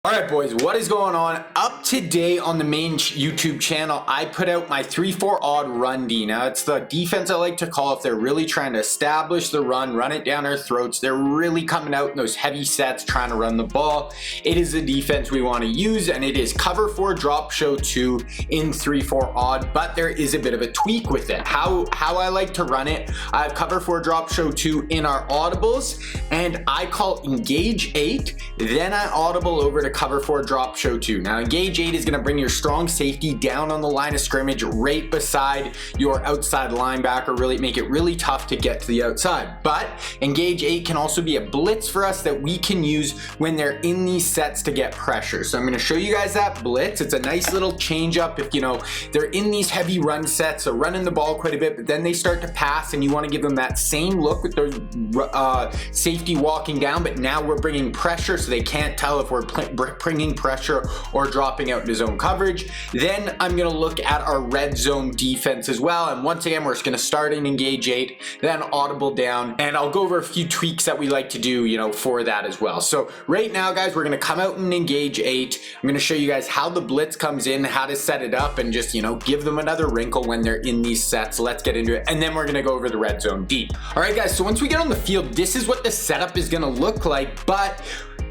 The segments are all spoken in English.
Alright boys, what is going on? Up today on the main YouTube channel, I put out my 3-4 odd run D. Now it's the defense I like to call if they're really trying to establish the run it down our throats. They're really coming out in those heavy sets trying to run the ball. It is the defense we want to use, and it is cover 4 drop show 2 in 3-4 odd, but there is a bit of a tweak with it. How I like to run it, I have cover 4 drop show 2 in our audibles, and I call engage 8, then I audible over to cover 4 drop show 2. Now engage 8 is going to bring your strong safety down on the line of scrimmage right beside your outside linebacker, really make it really tough to get to the outside. But engage 8 can also be a blitz for us that we can use when they're in these sets to get pressure. So I'm going to show you guys that blitz. It's a nice little change up if they're in these heavy run sets, so running the ball quite a bit, but then they start to pass and you want to give them that same look with their safety walking down, but now we're bringing pressure so they can't tell if we're bringing pressure or dropping out into zone coverage. Then I'm going to look at our red zone defense as well, and once again we're just going to start in engage 8, then audible down, and I'll go over a few tweaks that we like to do for that as well. So right now guys, we're going to come out and engage 8. I'm going to show you guys how the blitz comes in, how to set it up, and just give them another wrinkle when they're in these sets. So let's get into it, and then we're going to go over the red zone deep. All right guys, so once we get on the field, this is what the setup is going to look like, but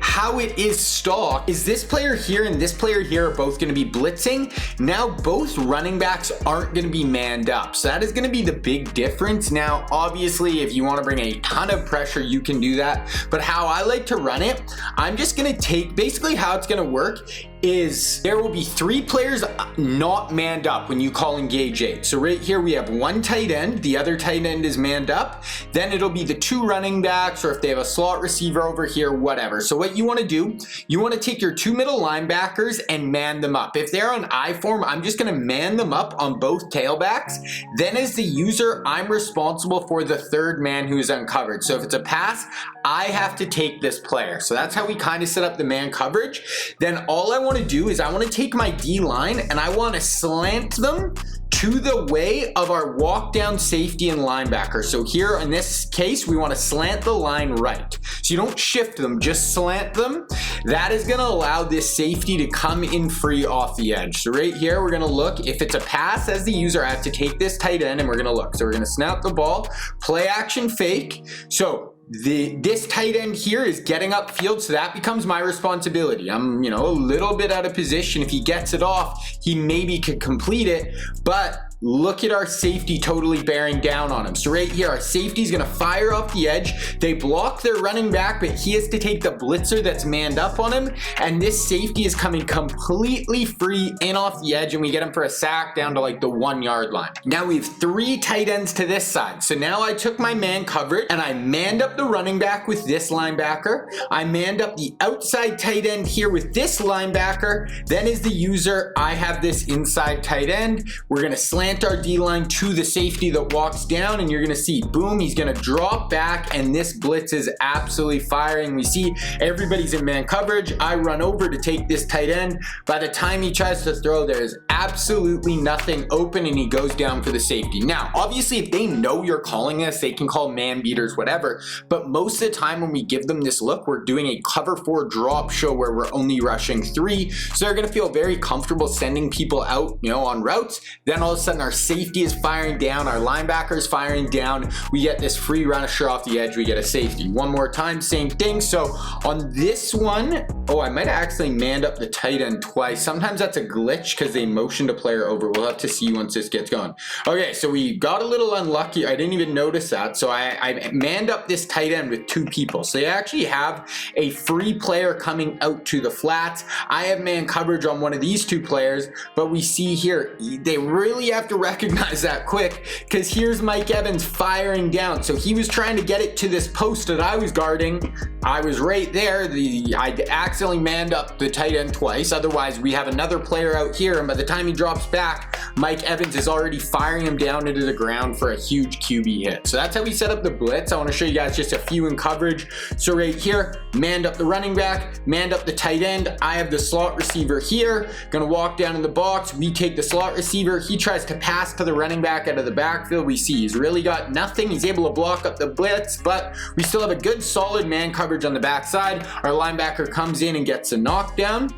how it is stock is this player here and this player here are both going to be blitzing. Now both running backs aren't going to be manned up, so that is going to be the big difference. Now obviously if you want to bring a ton of pressure you can do that, but how I like to run it, I'm just going to take basically how it's going to work is there will be 3 players not manned up when you call engage 8. So right here we have one tight end, the other tight end is manned up, then it'll be the 2 running backs, or if they have a slot receiver over here, whatever. So what you want to do, you want to take your 2 middle linebackers and man them up. If they're on I form, I'm just going to man them up on both tailbacks. Then as the user, I'm responsible for the 3rd man who is uncovered. So if it's a pass, I have to take this player. So that's how we kind of set up the man coverage. Then all I want to do is I want to take my D line and I want to slant them to the way of our walk down safety and linebacker. So here in this case, we want to slant the line right. So you don't shift them, just slant them. That is going to allow this safety to come in free off the edge. So right here, we're going to look. If it's a pass as the user, I have to take this tight end and we're going to look. So we're going to snap the ball, play action fake. So this tight end here is getting upfield, so that becomes my responsibility. I'm a little bit out of position. If he gets it off, he maybe could complete it, but look at our safety totally bearing down on him. So right here, our safety is going to fire off the edge. They block their running back, but he has to take the blitzer that's manned up on him, and this safety is coming completely free in off the edge, and we get him for a sack down to like the 1-yard line. Now we have 3 tight ends to this side. So now I took my man coverage and I manned up the running back with this linebacker. I manned up the outside tight end here with this linebacker. Then as the user, I have this inside tight end. We're going to slant our D-line to the safety that walks down, and you're going to see, boom, he's going to drop back, and this blitz is absolutely firing. We see everybody's in man coverage. I run over to take this tight end. By the time he tries to throw, there's absolutely nothing open, and he goes down for the safety. Now, obviously, if they know you're calling this, they can call man beaters, whatever, but most of the time when we give them this look, we're doing a cover 4 drop show where we're only rushing 3, so they're going to feel very comfortable sending people out, on routes. Then all of a sudden our safety is firing down, our linebacker is firing down, we get this free rusher off the edge, we get a safety. One more time, same thing. So on this one, I might have accidentally manned up the tight end twice. Sometimes that's a glitch because they motioned a player over. We'll have to see once this gets going. Okay, so we got a little unlucky. I didn't even notice that. So I manned up this tight end with 2 people. So they actually have a free player coming out to the flats. I have man coverage on one of these 2 players, but we see here, they really have to recognize that quick, because here's Mike Evans firing down. So he was trying to get it to this post that I was guarding. I was right there. I accidentally manned up the tight end twice. Otherwise, we have another player out here, and by the time he drops back, Mike Evans is already firing him down into the ground for a huge QB hit. So that's how we set up the blitz. I want to show you guys just a few in coverage. So right here, manned up the running back, manned up the tight end. I have the slot receiver here, gonna walk down in the box. We take the slot receiver. He tries to pass to the running back out of the backfield. We see he's really got nothing. He's able to block up the blitz, but we still have a good solid man coverage on the backside. Our linebacker comes in and gets a knockdown.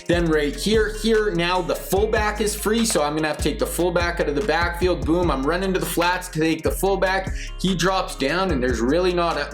Then right here, now the fullback is free, so I'm gonna have to take the fullback out of the backfield. Boom, I'm running to the flats to take the fullback. He drops down, and there's really not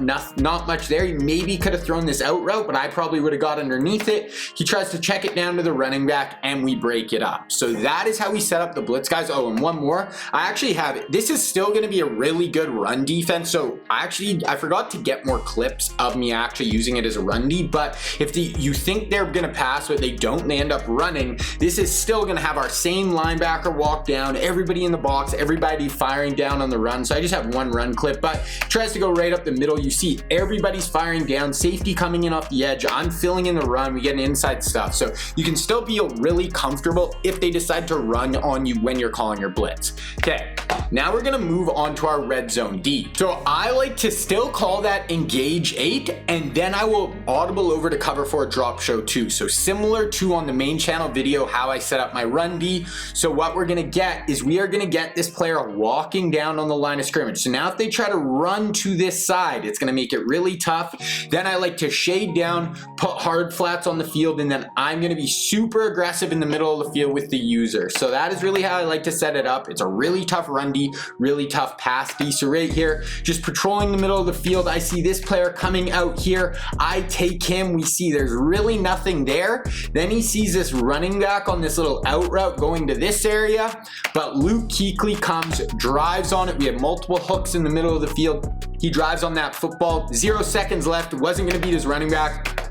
much there. He maybe could have thrown this out route, but I probably would have got underneath it. He tries to check it down to the running back, and we break it up. So that is how we set up the blitz, guys. Oh, and one more. I actually have it. This is still gonna be a really good run defense. So I forgot to get more clips of me actually using it as a run D, but if you think they're gonna pass, but they don't, they end up running, this is still going to have our same linebacker walk down, everybody in the box, everybody firing down on the run. So I just have one run clip, but tries to go right up the middle. You see everybody's firing down, safety coming in off the edge. I'm filling in the run. We get an inside stuff. So you can still feel really comfortable if they decide to run on you when you're calling your blitz. Okay, now we're going to move on to our red zone D. So I like to still call that engage 8, and then I will audible over to cover 4 drop show 2. So similar to on the main channel video how I set up my run D. So what we're gonna get is we are gonna get this player walking down on the line of scrimmage. So now if they try to run to this side, it's gonna make it really tough. Then I like to shade down, put hard flats on the field, and then I'm gonna be super aggressive in the middle of the field with the user. So that is really how I like to set it up. It's a really tough run D, really tough pass D. So right here, just patrolling the middle of the field, I see this player coming out here. I take him. We see there's really nothing there. Then he sees this running back on this little out route going to this area, but Luke Kuechly comes, drives on it. We have multiple hooks in the middle of the field. He drives on that football. 0 seconds left. Wasn't going to beat his running back.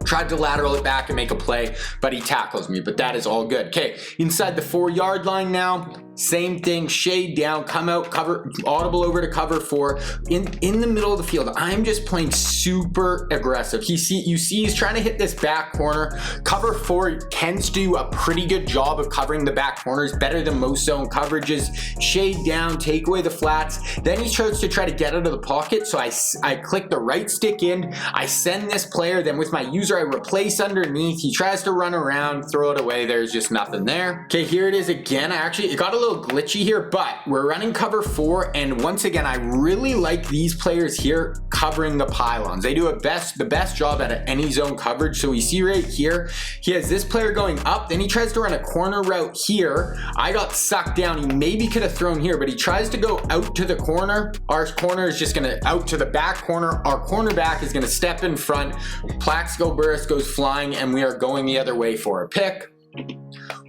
Tried to lateral it back and make a play, but he tackles me, but that is all good. Okay, inside the 4-yard line now. Same thing, shade down, come out, cover, audible over to cover 4. In the middle of the field, I'm just playing super aggressive. You see he's trying to hit this back corner. Cover 4 tends to do a pretty good job of covering the back corners, better than most zone coverages. Shade down, take away the flats. Then he starts to try to get out of the pocket, so I click the right stick in. I send this player, then with my user, I replace underneath. He tries to run around, throw it away. There's just nothing there. Okay, here it is again. It got a little glitchy here, but we're running cover 4, and once again I really like these players here covering the pylons. They do the best job at any zone coverage. So we see right here he has this player going up, then he tries to run a corner route here. I got sucked down. He maybe could have thrown here, but he tries to go out to the corner. Our corner is just gonna out to the back corner. Our cornerback is gonna step in front. Plaxico Burris goes flying, and we are going the other way for a pick.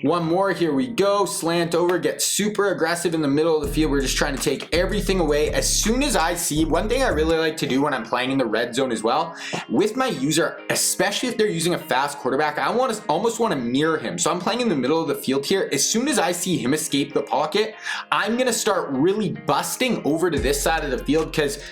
One more, here we go, slant over, get super aggressive in the middle of the field. We're just trying to take everything away. As soon as I see, one thing I really like to do when I'm playing in the red zone as well, with my user, especially if they're using a fast quarterback, I almost want to mirror him. So I'm playing in the middle of the field here. As soon as I see him escape the pocket, I'm gonna start really busting over to this side of the field, because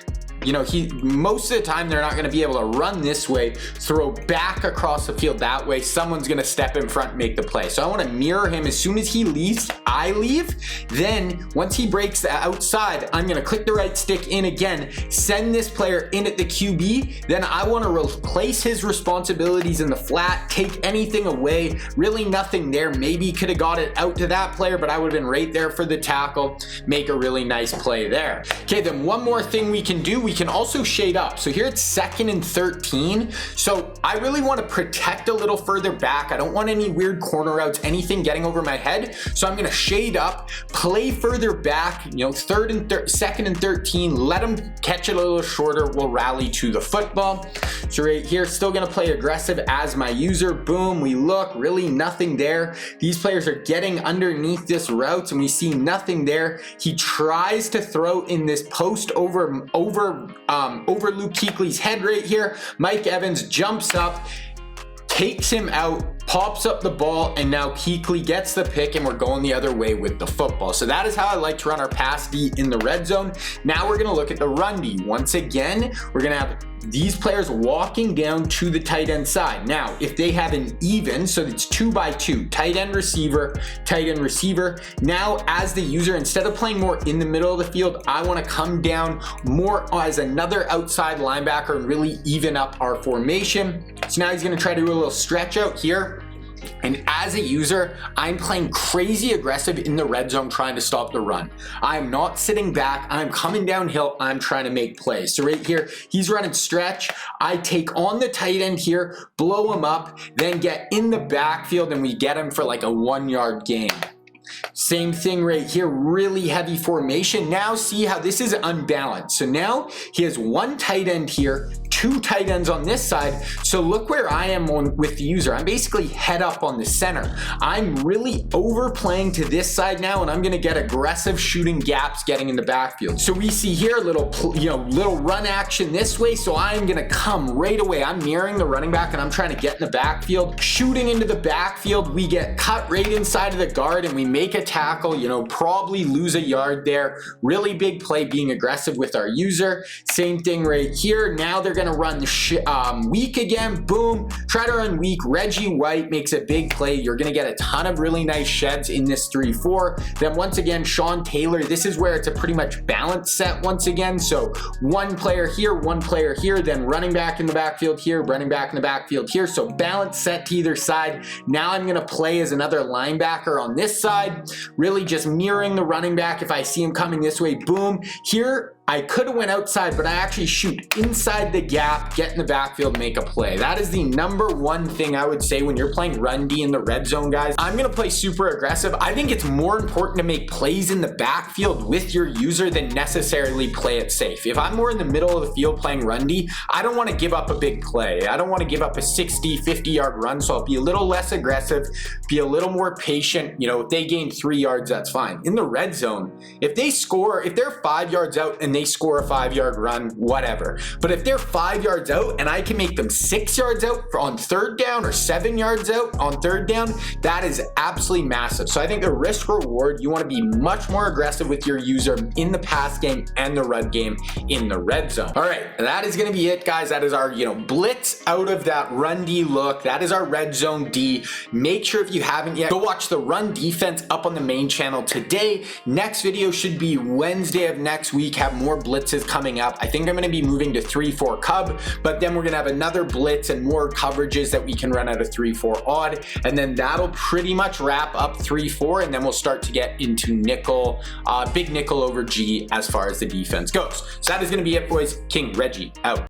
you know, most of the time they're not going to be able to run this way, throw back across the field that way. Someone's going to step in front and make the play. So I want to mirror him. As soon as he leaves, I leave. Then once he breaks the outside, I'm going to click the right stick in again, send this player in at the QB. Then I want to replace his responsibilities in the flat, take anything away. Really nothing there. Maybe he could have got it out to that player, but I would have been right there for the tackle. Make a really nice play there. Okay, then one more thing we can do. We can also shade up. So here it's 2nd and 13. So I really want to protect a little further back. I don't want any weird corner routes, anything getting over my head. So I'm going to shade up, play further back, you know, 2nd and 13, let them catch it a little shorter. We'll rally to the football. So right here, still going to play aggressive as my user. Boom, we look, really nothing there. These players are getting underneath this route, and we see nothing there. He tries to throw in this post over Luke Kuechly's head right here. Mike Evans jumps up, takes him out, pops up the ball, and now Kuechly gets the pick, and we're going the other way with the football. So that is how I like to run our pass D in the red zone. Now we're going to look at the run D. Once again, we're going to have these players walking down to the tight end side. Now, if they have an even, so it's 2 by 2, tight end receiver, now as the user, instead of playing more in the middle of the field, I want to come down more as another outside linebacker and really even up our formation. So now he's going to try to do a little stretch out here. And as a user, I'm playing crazy aggressive in the red zone trying to stop the run. I'm not sitting back, I'm coming downhill, I'm trying to make plays. So right here, he's running stretch. I take on the tight end here, blow him up, then get in the backfield and we get him for like a 1 yard gain. Same thing right here, really heavy formation. Now see how this is unbalanced. So now he has one tight end here, two tight ends on this side. So look where I am with the user. I'm basically head up on the center. I'm really overplaying to this side now, and I'm gonna get aggressive shooting gaps getting in the backfield. So we see here a little, little run action this way. So I'm gonna come right away. I'm mirroring the running back and I'm trying to get in the backfield. Shooting into the backfield, we get cut right inside of the guard and we make a tackle, probably lose a yard there. Really big play being aggressive with our user. Same thing right here. Now they're gonna run weak again. Boom, try to run weak. Reggie White makes a big play. You're gonna get a ton of really nice sheds in this 3-4. Then once again, Sean Taylor, this is where it's a pretty much balanced set once again. So one player here, then running back in the backfield here, running back in the backfield here. So balanced set to either side. Now I'm gonna play as another linebacker on this side, really just mirroring the running back. If I see him coming this way, boom. Here, I could have went outside, but I actually shoot inside the gap, get in the backfield, make a play. That is the number one thing I would say when you're playing run D in the red zone, guys. I'm gonna play super aggressive. I think it's more important to make plays in the backfield with your user than necessarily play it safe. If I'm more in the middle of the field playing run D, I don't wanna give up a big play. I don't wanna give up a 60, 50 yard run, so I'll be a little less aggressive, be a little more patient. If they gain 3 yards, that's fine. In the red zone, if they're 5 yards out and they score a 5 yard run, whatever. But if they're 5 yards out and I can make them 6 yards out on third down or 7 yards out on third down, that is absolutely massive. So I think the risk reward, you want to be much more aggressive with your user in the pass game and the run game in the red zone. All right, that is going to be it, guys. That is our, blitz out of that run D look. That is our red zone D. Make sure if you haven't yet, go watch the run defense up on the main channel today. Next video should be Wednesday of next week. Have more blitzes coming up. I think I'm going to be moving to 3-4 cub, but then we're going to have another blitz and more coverages that we can run out of 3-4 odd, and then that'll pretty much wrap up 3-4, and then we'll start to get into nickel, big nickel over G as far as the defense goes. So that is going to be it, boys. King Reggie out.